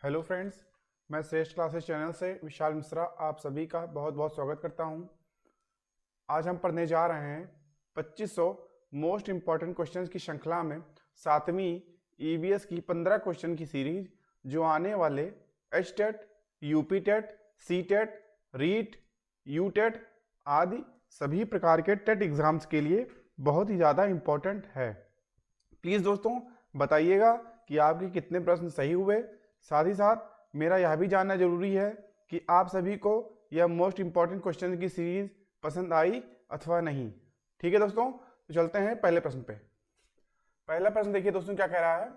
Hello friends, मैं श्रेष्ठ classes channel से विशाल मिश्रा आप सभी का बहुत बहुत स्वागत करता हूं। आज हम पढ़ने जा रहे हैं 2500 मोस्ट इम्पॉर्टेंट क्वेश्चंस की श्रृंखला में 7वीं ईवीएस की 15 क्वेश्चन की सीरीज, जो आने वाले HTET, UPTET, CTET, REET, UTET आदि सभी प्रकार के टेट एग्जाम्स के लिए बहुत ही ज़्यादा इम्पॉर्टेंट है। प्लीज़ दोस्तों बताइएगा कि आपके कितने प्रश्न सही हुए। साथ ही साथ मेरा यह भी जानना जरूरी है कि आप सभी को यह मोस्ट इंपॉर्टेंट क्वेश्चन की सीरीज पसंद आई अथवा नहीं। ठीक है दोस्तों, तो चलते हैं पहले प्रश्न पे। पहला प्रश्न देखिए दोस्तों, क्या कह रहा है।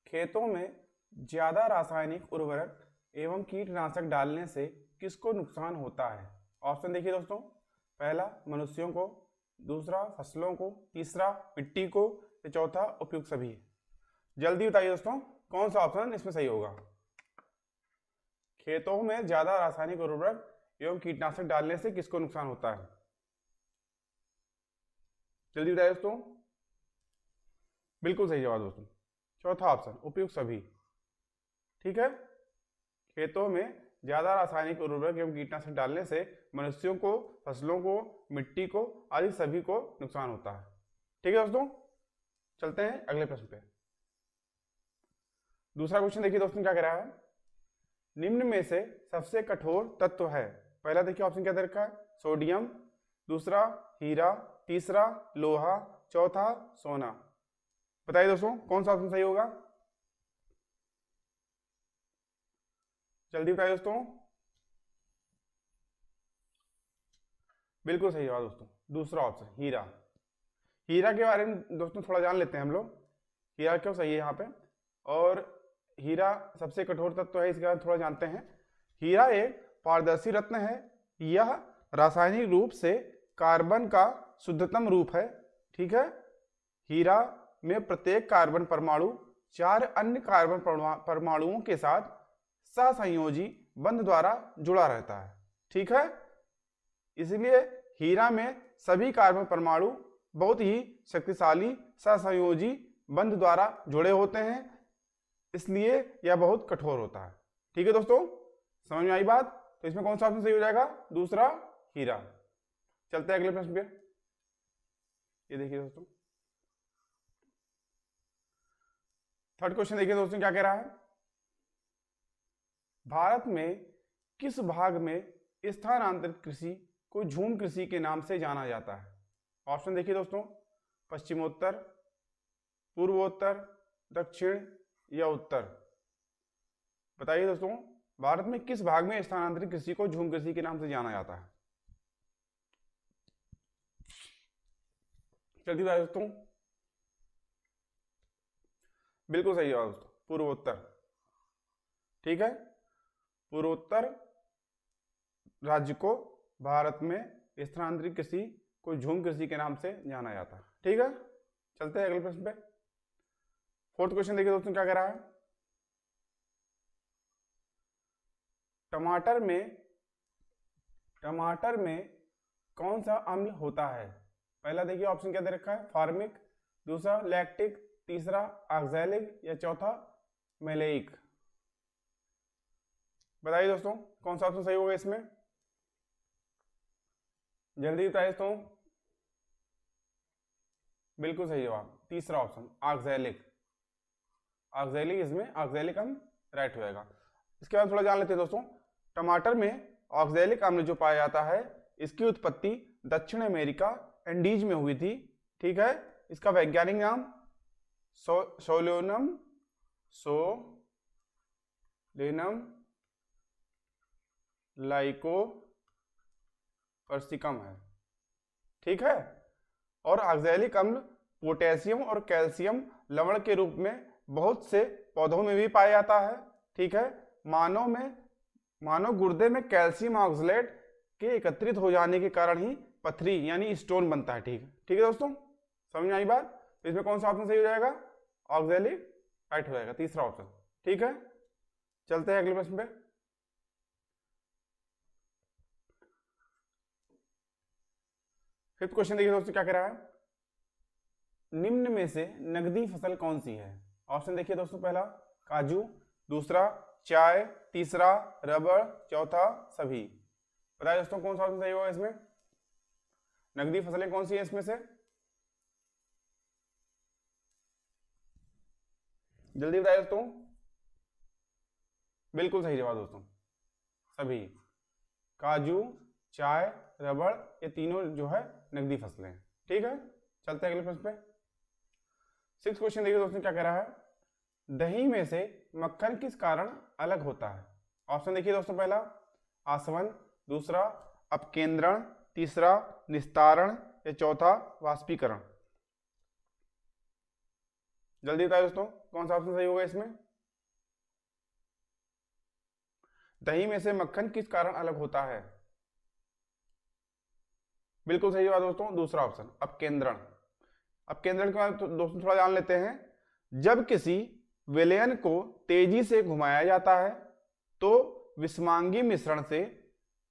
खेतों में ज्यादा रासायनिक उर्वरक एवं कीटनाशक डालने से किसको नुकसान होता है। ऑप्शन देखिए दोस्तों, पहला मनुष्यों को, दूसरा फसलों को, तीसरा मिट्टी को, या चौथा उपयुक्त सभी। जल्दी बताइए दोस्तों, कौन सा ऑप्शन इसमें सही होगा। खेतों में ज्यादा रासायनिक उर्वरक एवं कीटनाशक डालने से किसको नुकसान होता है। जल्दी बताइए दोस्तों। बिल्कुल सही जवाब दोस्तों, चौथा ऑप्शन उपयुक्त सभी। ठीक है, खेतों में ज्यादा रासायनिक उर्वरक एवं कीटनाशक डालने से मनुष्यों को, फसलों को, मिट्टी को आदि सभी को नुकसान होता है। ठीक है दोस्तों, चलते हैं अगले प्रश्न पे। दूसरा क्वेश्चन देखिए दोस्तों, क्या कह रहा है। निम्न में से सबसे कठोर तत्व है। पहला देखिए ऑप्शन क्या दे रखा है, सोडियम, दूसरा हीरा, तीसरा लोहा, चौथा सोना। बताइए दोस्तों, कौन सा ऑप्शन सही होगा। जल्दी बताइए दोस्तों। बिल्कुल सही जवाब दोस्तों, दूसरा ऑप्शन हीरा। हीरा के बारे में दोस्तों थोड़ा जान लेते हैं हम लोग, हीरा क्यों सही है यहाँ पे, और हीरा सबसे कठोर तत्व है, इसके बारे में थोड़ा जानते हैं। हीरा एक पारदर्शी रत्न है। यह रासायनिक रूप से कार्बन का शुद्धतम रूप है। ठीक है, हीरा में प्रत्येक कार्बन परमाणु 4 अन्य कार्बन परमाणुओं के साथ सहसंयोजी बंध द्वारा जुड़ा रहता है। ठीक है, इसलिए हीरा में सभी कार्बन परमाणु बहुत ही शक्तिशाली सहसंयोजी बंध द्वारा जुड़े होते हैं, इसलिए यह बहुत कठोर होता है। ठीक है दोस्तों, समझ में आई बात। तो इसमें कौन सा ऑप्शन सही हो जाएगा, दूसरा हीरा। चलते हैं अगले प्रश्न पे। ये देखिए दोस्तों, थर्ड क्वेश्चन देखिए दोस्तों, क्या कह रहा है। भारत में किस भाग में स्थानांतरित कृषि को झूम कृषि के नाम से जाना जाता है। ऑप्शन देखिए दोस्तों, पश्चिमोत्तर, पूर्वोत्तर, दक्षिण या उत्तर। बताइए दोस्तों, भारत में किस भाग में स्थानांतरित कृषि को झूम कृषि के नाम से जाना जाता है। जल्दी बताइए दोस्तों। बिल्कुल सही जवाब दोस्तों, पूर्वोत्तर। ठीक है, पूर्वोत्तर राज्य को भारत में स्थानांतरित कृषि को झूम कृषि के नाम से जाना जाता है। ठीक है, चलते हैं अगले प्रश्न पे। फोर्थ क्वेश्चन देखिए दोस्तों, क्या कह रहा है। टमाटर में कौन सा अम्ल होता है। पहला देखिए ऑप्शन क्या दे रखा है, फार्मिक, दूसरा लैक्टिक, तीसरा ऑक्सैलिक या चौथा मैलेइक। बताइए दोस्तों, कौन सा ऑप्शन सही होगा इसमें। जल्दी बताइए दोस्तों। बिल्कुल सही जवाब, तीसरा ऑप्शन ऑक्सैलिक। ऑक्सैलिक, इसमें ऑक्सैलिक अम्ल राइट हो जाएगा। इसके बाद थोड़ा जान लेते हैं दोस्तों। टमाटर में ऑक्सैलिक अम्ल जो पाया जाता है, इसकी उत्पत्ति दक्षिण अमेरिका एंडीज में हुई थी। ठीक है, इसका वैज्ञानिक नाम सोलेनम लाइकोपर्सिकम है। ठीक है, और ऑक्सैलिक अम्ल पोटेशियम और कैल्शियम लवण के रूप में बहुत से पौधों में भी पाया जाता है। ठीक है, मानव गुर्दे में कैल्शियम ऑक्सलेट के एकत्रित हो जाने के कारण ही पथरी यानी स्टोन बनता है। ठीक है दोस्तों, समझ में आई बात। तो इसमें कौन सा ऑप्शन सही हो जाएगा, ऑक्सैलिक राइट हो जाएगा, तीसरा ऑप्शन। ठीक है, चलते हैं अगले प्रश्न पे। फिफ्थ क्वेश्चन देखिए दोस्तों, क्या कह रहा है। निम्न में से नकदी फसल कौन सी है। ऑप्शन देखिए दोस्तों, पहला काजू, दूसरा चाय, तीसरा रबड़, चौथा सभी। बताइए दोस्तों कौन सा ऑप्शन सही होगा इसमें? नकदी फसलें कौन सी है इसमें से? जल्दी बताइए दोस्तों। बिल्कुल सही जवाब दोस्तों, सभी। काजू, चाय, रबड़, ये तीनों जो है नकदी फसलें हैं। ठीक है, चलते हैं अगले प्रश्न पे। 6 क्वेश्चन देखिए दोस्तों क्या कह रहा है। दही में से मक्खन किस कारण अलग होता है? ऑप्शन देखिए दोस्तों, पहला आसवन, दूसरा अपकेंद्रण, तीसरा निस्तारण, या चौथा वाष्पीकरण। जल्दी बताइए दोस्तों कौन सा ऑप्शन सही होगा इसमें? दही में से मक्खन किस कारण अलग होता है? बिल्कुल सही जवाब दोस्तों, दूसरा ऑप्शन अपकेंद्रण। अपकेंद्रण के बाद दोस्तों थोड़ा जान लेते हैं। जब किसी विलयन को तेजी से घुमाया जाता है तो विषमांगी मिश्रण से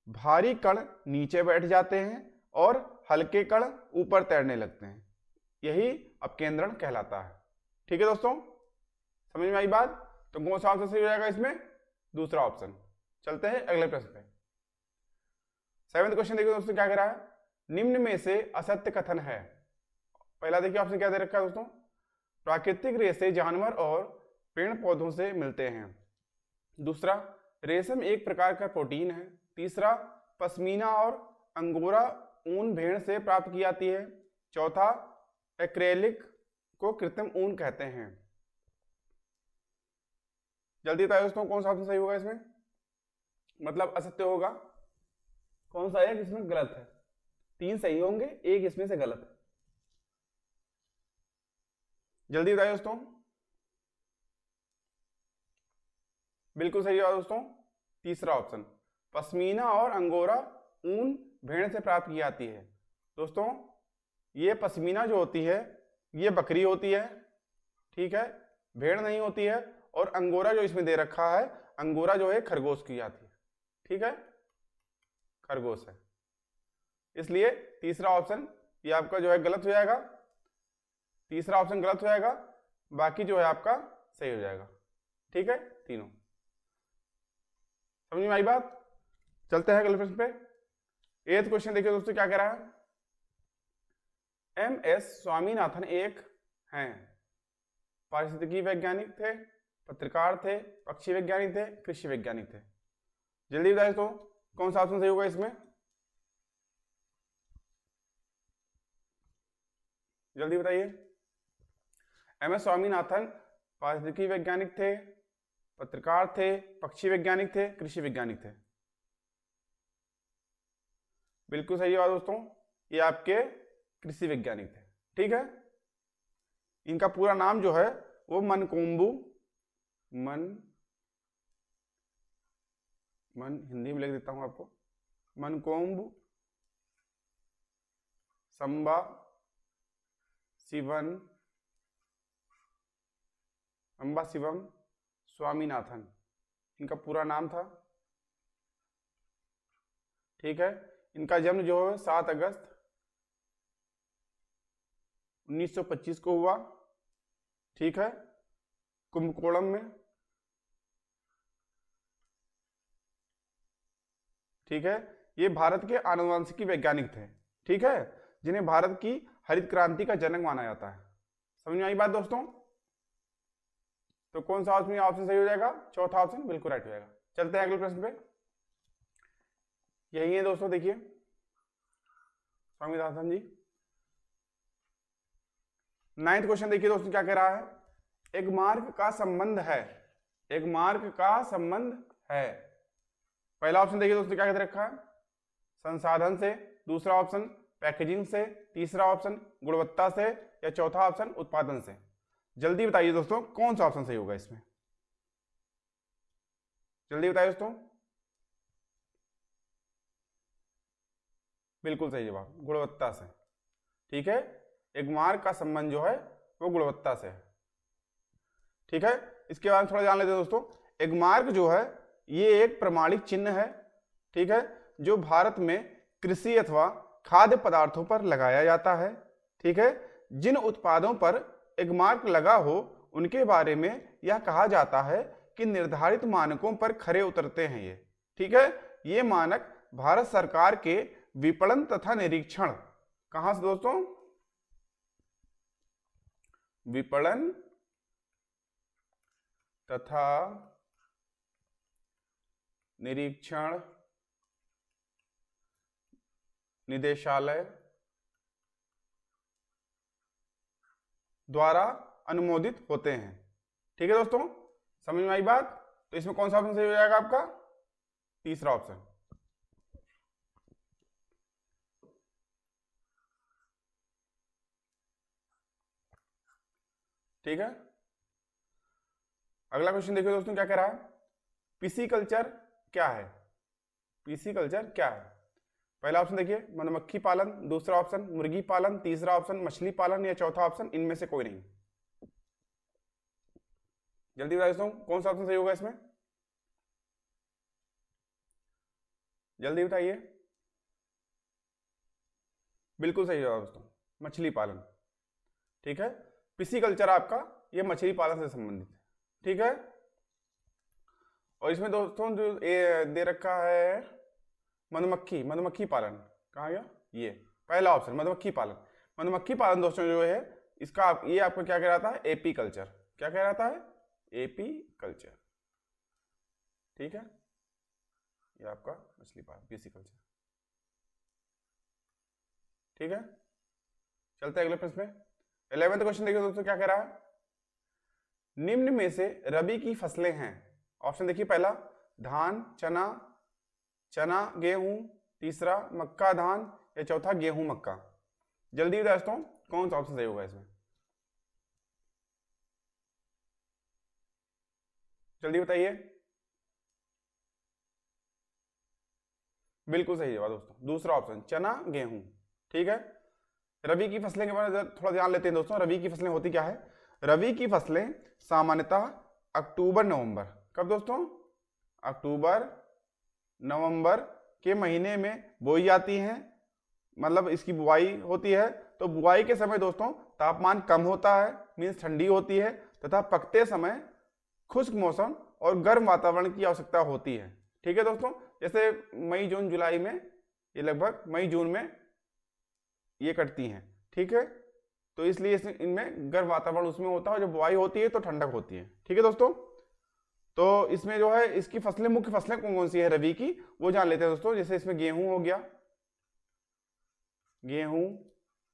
भारी कण नीचे बैठ जाते हैं और हल्के कण ऊपर तैरने लगते हैं, यही अपकेंद्रण कहलाता है। ठीक है दोस्तों, समझ में आई बात? तो कौन सा ऑप्शन सही हो जाएगा इसमें? दूसरा ऑप्शन। चलते हैं अगले प्रश्न पे। 7वां क्वेश्चन देखिए दोस्तों क्या कह रहा है। निम्न में से असत्य कथन है। पहला देखिए ऑप्शन क्या दे रखा है दोस्तों, प्राकृतिक रेशे जानवर और पेड़ पौधों से मिलते हैं। दूसरा, रेशम एक प्रकार का प्रोटीन है। तीसरा, पश्मीना और अंगोरा ऊन भेड़ से प्राप्त की जाती है। चौथा, एक्रेलिक को कृत्रिम ऊन कहते हैं। जल्दी बताइए दोस्तों कौन सा ऑप्शन सही होगा इसमें? मतलब असत्य होगा। कौन सा है इसमें गलत है? 3 सही होंगे, एक इसमें से गलत है। जल्दी बताइए दोस्तों। बिल्कुल सही जवाब दोस्तों, तीसरा ऑप्शन, पश्मीना और अंगोरा ऊन भेड़ से प्राप्त की जाती है। दोस्तों ये पश्मीना जो होती है ये बकरी होती है, ठीक है, भेड़ नहीं होती है। और अंगोरा जो इसमें दे रखा है, अंगोरा जो है खरगोश की जाती है, ठीक है, खरगोश है। इसलिए तीसरा ऑप्शन ये आपका जो है गलत हो जाएगा। तीसरा ऑप्शन गलत हो जाएगा, बाकी जो है आपका सही हो जाएगा। ठीक है, तीनों। समझ में आई बात? चलते हैं अगले प्रश्न पे। 8वां क्वेश्चन देखिए दोस्तों क्या कह रहा है। MS स्वामीनाथन एक हैं, पारिस्थितिकी वैज्ञानिक थे, पत्रकार थे, पक्षी वैज्ञानिक थे, कृषि वैज्ञानिक थे। जल्दी बताइए तो कौन सा ऑप्शन सही होगा इसमें? जल्दी बताइए। MS स्वामीनाथन पारिस्थितिकी वैज्ञानिक थे, पत्रकार थे, पक्षी वैज्ञानिक थे, कृषि वैज्ञानिक थे। बिल्कुल सही जवाब दोस्तों, ये आपके कृषि वैज्ञानिक थे। ठीक है, इनका पूरा नाम जो है वो मनकोम्बु हिंदी में लिख देता हूं आपको, मनकोम्बु संबा शिवम स्वामीनाथन, इनका पूरा नाम था। ठीक है, इनका जन्म जो है 7 अगस्त 1925 को हुआ। ठीक है, कुंभकोणम में। ठीक है, ये भारत के आनुवंशिकी वैज्ञानिक थे। ठीक है, जिन्हें भारत की हरित क्रांति का जनक माना जाता है। समझ में आई बात दोस्तों? तो कौन सा ऑप्शन सही हो जाएगा? चौथा ऑप्शन बिल्कुल राइट हो जाएगा। चलते हैं अगले प्रश्न पे। यही है दोस्तों, देखिए स्वामीनाथन जी। 9वां क्वेश्चन देखिए दोस्तों क्या कह रहा है। एक मार्ग का संबंध है, एक मार्ग का संबंध है। पहला ऑप्शन देखिए दोस्तों क्या कह रखा है, संसाधन से। दूसरा ऑप्शन पैकेजिंग से। तीसरा ऑप्शन गुणवत्ता से, या चौथा ऑप्शन उत्पादन से। जल्दी बताइए दोस्तों कौन सा ऑप्शन सही होगा इसमें? जल्दी बताइए दोस्तों। बिल्कुल सही जवाब, गुणवत्ता से। ठीक है, एक मार्ग का संबंध जो है वो गुणवत्ता से है। ठीक है, इसके बाद थोड़ा जान लेते हैं दोस्तों। एक मार्ग जो है ये एक प्रमाणिक चिन्ह है। ठीक है, जो भारत में कृषि अथवा खाद्य पदार्थों पर लगाया जाता है। ठीक है, जिन उत्पादों पर एक मार्क लगा हो उनके बारे में यह कहा जाता है कि निर्धारित मानकों पर खरे उतरते हैं ये। ठीक है, ये मानक भारत सरकार के विपणन तथा निरीक्षण, कहां से दोस्तों, विपणन तथा निरीक्षण निदेशालय द्वारा अनुमोदित होते हैं। ठीक है दोस्तों, समझ में आई बात? तो इसमें कौन सा ऑप्शन सही हो जाएगा आपका? तीसरा ऑप्शन। ठीक है, अगला क्वेश्चन देखिए दोस्तों क्या कह रहा है। पिसीकल्चर क्या है? पिसीकल्चर क्या है? पहला ऑप्शन देखिए मधुमक्खी पालन, दूसरा ऑप्शन मुर्गी पालन, तीसरा ऑप्शन मछली पालन, या चौथा ऑप्शन इनमें से कोई नहीं। जल्दी बता दोस्तों कौन सा ऑप्शन सही होगा इसमें, जल्दी बताइए। बिल्कुल सही होगा दोस्तों, मछली पालन। ठीक है, पिसीकल्चर आपका ये मछली पालन से संबंधित है। ठीक है, और इसमें दोस्तों जो दे रखा है मधुमक्खी पालन, कहाँ गया ये पहला ऑप्शन, मधुमक्खी पालन। मधुमक्खी पालन दोस्तों जो है इसका ये आपको क्या कहलाता है? AP culture. क्या कहलाता है? AP culture. ठीक है, ये आपका मछली पालन, पीसी कल्चर। ठीक है, चलते हैं अगले प्रश्न में। 11वां क्वेश्चन देखिए दोस्तों क्या कह रहा है। निम्न में से रबी की फसलें हैं। ऑप्शन देखिए, पहला धान चना, चना गेहूं, तीसरा मक्का धान, या चौथा गेहूं मक्का। जल्दी बता दोस्तों कौन सा ऑप्शन सही होगा इसमें, जल्दी बताइए। बिल्कुल सही जवाब दोस्तों, दूसरा ऑप्शन चना गेहूं। ठीक है, रबी की फसलें के बारे में थोड़ा ध्यान लेते हैं दोस्तों। रबी की फसलें होती क्या है? रबी की फसलें सामान्यतः अक्टूबर नवंबर, कब दोस्तों? अक्टूबर नवंबर के महीने में बोई जाती हैं, मतलब इसकी बुआई होती है। तो बुआई के समय दोस्तों तापमान कम होता है, मीन्स ठंडी होती है, तथा पकते समय खुश्क मौसम और गर्म वातावरण की आवश्यकता होती है। ठीक है दोस्तों, जैसे मई जून जुलाई में, ये लगभग मई जून में ये कटती हैं। ठीक है, तो इसलिए इनमें गर्म वातावरण उसमें होता है, जब बुआई होती है तो ठंडक होती है। ठीक है दोस्तों, तो इसमें जो है इसकी फसलें, मुख्य फसलें कौन कौन सी है रबी की, वो जान लेते हैं दोस्तों। जैसे इसमें गेहूं हो गया, गेहूं,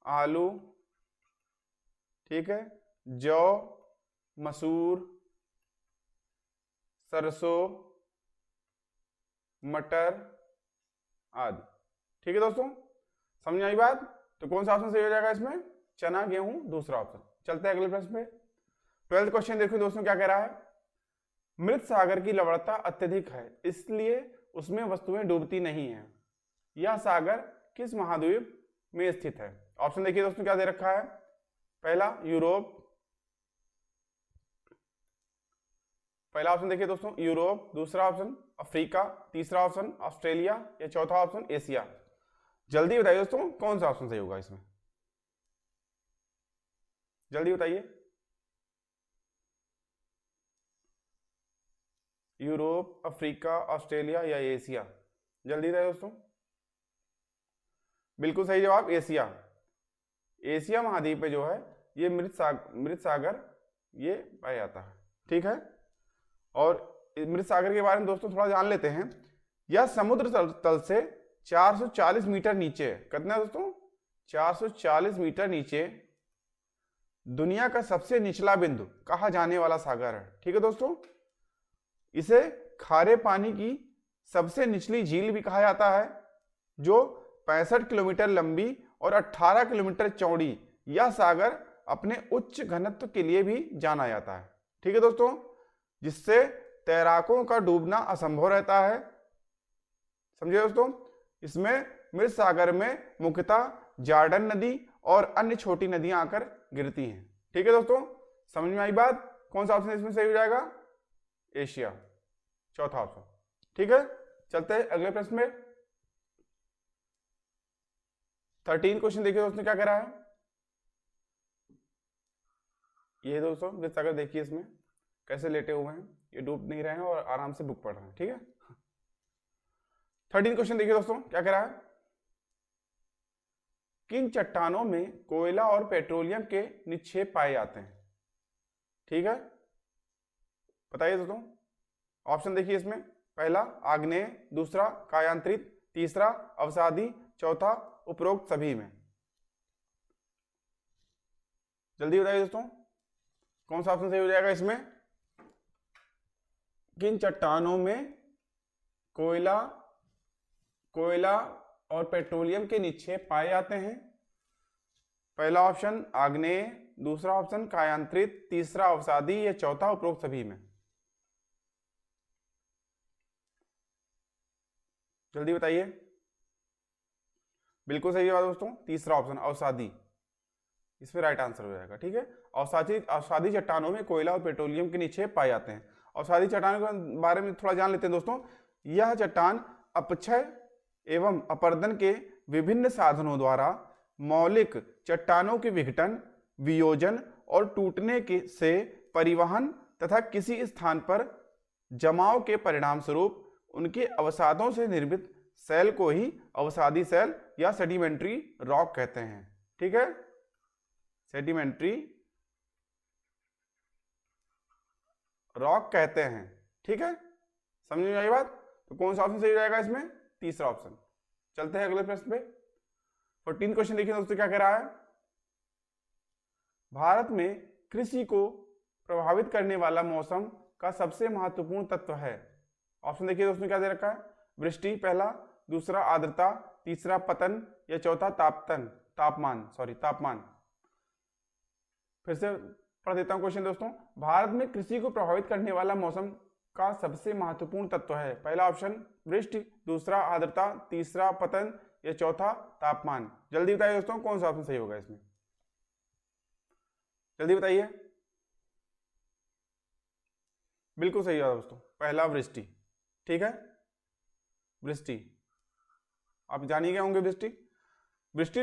आलू, ठीक है, जौ, मसूर, सरसों, मटर आदि। ठीक है दोस्तों, समझ आई बात? तो कौन सा ऑप्शन सही हो जाएगा इसमें? चना गेहूं, दूसरा ऑप्शन। चलते हैं अगले प्रश्न पे। 12वां क्वेश्चन देखो दोस्तों क्या कह रहा है। मृत सागर की लवणता अत्यधिक है, इसलिए उसमें वस्तुएं डूबती नहीं हैं। यह सागर किस महाद्वीप में स्थित है? ऑप्शन देखिए दोस्तों क्या दे रखा है। पहला यूरोप, पहला ऑप्शन देखिए दोस्तों यूरोप, दूसरा ऑप्शन अफ्रीका, तीसरा ऑप्शन ऑस्ट्रेलिया, या चौथा ऑप्शन एशिया। जल्दी बताइए दोस्तों कौन सा ऑप्शन सही होगा इसमें, जल्दी बताइए। यूरोप, अफ्रीका, ऑस्ट्रेलिया या एशिया, जल्दी बताइए दोस्तों। बिल्कुल सही जवाब एशिया। एशिया महाद्वीप पे जो है ये मृत सागर ये पाया जाता है। ठीक है, और मृत सागर के बारे में दोस्तों थोड़ा जान लेते हैं। यह समुद्र तल से 440 मीटर नीचे, कितना दोस्तों? 440 मीटर नीचे दुनिया का सबसे निचला बिंदु कहा जाने वाला सागर है। ठीक है दोस्तों, इसे खारे पानी की सबसे निचली झील भी कहा जाता है, जो 65 किलोमीटर लंबी और 18 किलोमीटर चौड़ी। यह सागर अपने उच्च घनत्व के लिए भी जाना जाता है। ठीक है दोस्तों, जिससे तैराकों का डूबना असंभव रहता है। समझे दोस्तों, इसमें मृत सागर में मुख्यतः जॉर्डन नदी और अन्य छोटी नदियां आकर गिरती हैं। ठीक है दोस्तों, समझ में आई बात? कौन सा ऑप्शन इसमें सही हो जाएगा? एशिया, चौथा ऑप्शन। ठीक है, चलते हैं अगले प्रश्न में। 13 क्वेश्चन देखिए दोस्तों क्या कह रहा है। ये दोस्तों विद्यासागर देखिए इसमें कैसे लेटे हुए हैं, ये डूब नहीं रहे हैं और आराम से बुक पढ़ रहे हैं। ठीक है, 13 क्वेश्चन देखिए दोस्तों क्या कह रहा है, किन चट्टानों में कोयला और पेट्रोलियम के निक्षेप पाए जाते हैं। ठीक है, बताइए दोस्तों, ऑप्शन देखिए इसमें, पहला आग्नेय, दूसरा कायांतरित, तीसरा अवसादी, चौथा उपरोक्त सभी में। जल्दी बताइए दोस्तों कौन सा ऑप्शन सही हो जाएगा इसमें। किन चट्टानों में कोयला और पेट्रोलियम के निक्षेप पाए जाते हैं। पहला ऑप्शन आग्नेय, दूसरा ऑप्शन कायांतरित, तीसरा अवसादी या चौथा उपरोक्त सभी में। जल्दी बताइए। बिल्कुल सही बात दोस्तों, तीसरा ऑप्शन अवसादी, इसमें राइट आंसर हो जाएगा। ठीक है, अवसादी चट्टानों में कोयला और पेट्रोलियम के निक्षेप पाए जाते हैं। अवसादी चट्टानों के बारे में थोड़ा जान लेते हैं दोस्तों। यह चट्टान अपक्षय एवं अपर्दन के विभिन्न साधनों द्वारा मौलिक चट्टानों के विघटन, वियोजन और टूटने के से परिवहन तथा किसी स्थान पर जमाव के परिणाम स्वरूप उनके अवसादों से निर्मित सेल को ही अवसादी सेल या सेडिमेंट्री रॉक कहते हैं। ठीक है, सेडिमेंट्री रॉक कहते हैं। ठीक है, समझ में आई बात। तो कौन सा ऑप्शन सही हो जाएगा इसमें, तीसरा ऑप्शन। चलते हैं अगले प्रश्न पे। 14 क्वेश्चन देखिए दोस्तों क्या कह रहा है, भारत में कृषि को प्रभावित करने वाला मौसम का सबसे महत्वपूर्ण तत्व है। ऑप्शन देखिए दोस्तों क्या दे रखा है, वृष्टि पहला, दूसरा आर्द्रता, तीसरा पतन या चौथा तापमान। फिर से पढ़ देता हूं क्वेश्चन दोस्तों। भारत में कृषि को प्रभावित करने वाला मौसम का सबसे महत्वपूर्ण तत्व है। पहला ऑप्शन वृष्टि, दूसरा आर्द्रता, तीसरा पतन या चौथा तापमान। जल्दी बताइए दोस्तों कौन सा ऑप्शन सही होगा इसमें, जल्दी बताइए। बिल्कुल सही है दोस्तों, पहला वृष्टि। ठीक है, वृष्टि आप जान ही गए होंगे। वृष्टि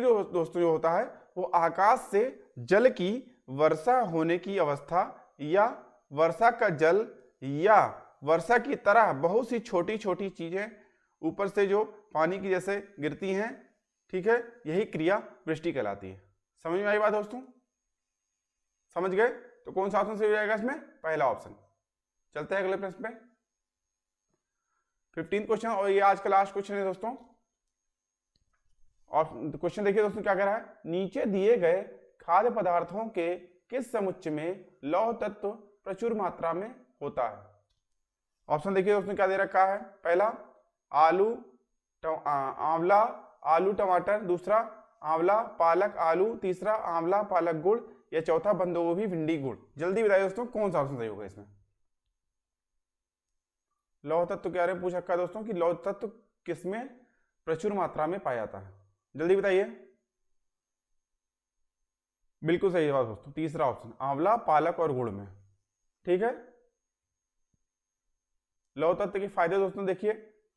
दोस्तों जो होता है वो आकाश से जल की वर्षा होने की अवस्था या वर्षा का जल या वर्षा की तरह बहुत सी छोटी छोटी चीजें ऊपर से जो पानी की जैसे गिरती हैं। ठीक है, यही क्रिया वृष्टि कहलाती है। समझ में आई बात दोस्तों, समझ गए। तो कौन सा ऑप्शन सही हो जाएगा इसमें, पहला ऑप्शन। चलते हैं अगले प्रश्न पे। 15 क्वेश्चन और ये आज का लास्ट क्वेश्चन है दोस्तों। और क्वेश्चन देखिए दोस्तों क्या कह रहा है, नीचे दिए गए खाद्य पदार्थों के किस समुच्चय में लौह तत्व प्रचुर मात्रा में होता है। ऑप्शन देखिए दोस्तों क्या दे रखा है, पहला आंवला आलू टमाटर, दूसरा आंवला पालक आलू, तीसरा आंवला पालक गुड़ या चौथा बंद गोभी भिंडी गुड़। जल्दी बताइए दोस्तों कौन सा ऑप्शन सही होगा इसमें। लौह तत्व के बारे में पूछ रखा है दोस्तों कि लौह तत्व किसमें प्रचुर मात्रा में पाया जाता है। जल्दी बताइए। बिल्कुल सही जवाब दोस्तों, तीसरा ऑप्शन आंवला पालक और गुड़ में। ठीक है, लौह तत्व के फायदे दोस्तों देखिए,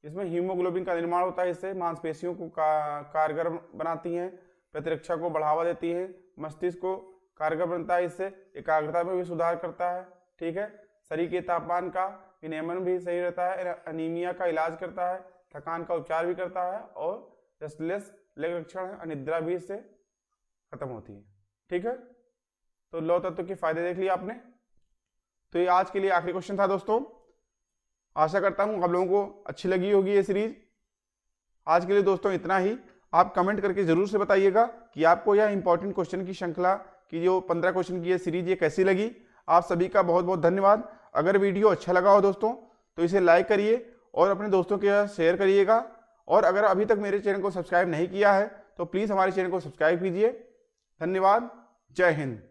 इसमें हीमोग्लोबिन का निर्माण होता है, इससे मांसपेशियों को कारगर बनाती हैं, प्रतिरक्षा को बढ़ावा देती है, मस्तिष्क को कारगर बनता है, इससे एकाग्रता में भी सुधार करता है। ठीक है, शरीर के तापमान का विनियमन भी सही रहता है, अनीमिया का इलाज करता है, थकान का उपचार भी करता है और रेस्टलेस लक्षण अनिद्रा भी इससे खत्म होती है। ठीक है, तो लौह तत्व के फायदे देख लिए आपने। तो ये आज के लिए आखिरी क्वेश्चन था दोस्तों। आशा करता हूं आप लोगों को अच्छी लगी होगी ये सीरीज। आज के लिए दोस्तों इतना ही। आप कमेंट करके जरूर से बताइएगा कि आपको यह इंपॉर्टेंट क्वेश्चन की श्रृंखला की जो 15 क्वेश्चन की ये सीरीज ये कैसी लगी। आप सभी का बहुत बहुत धन्यवाद। अगर वीडियो अच्छा लगा हो दोस्तों तो इसे लाइक करिए और अपने दोस्तों के साथ शेयर करिएगा। और अगर अभी तक मेरे चैनल को सब्सक्राइब नहीं किया है तो प्लीज़ हमारे चैनल को सब्सक्राइब कीजिए। धन्यवाद। जय हिंद।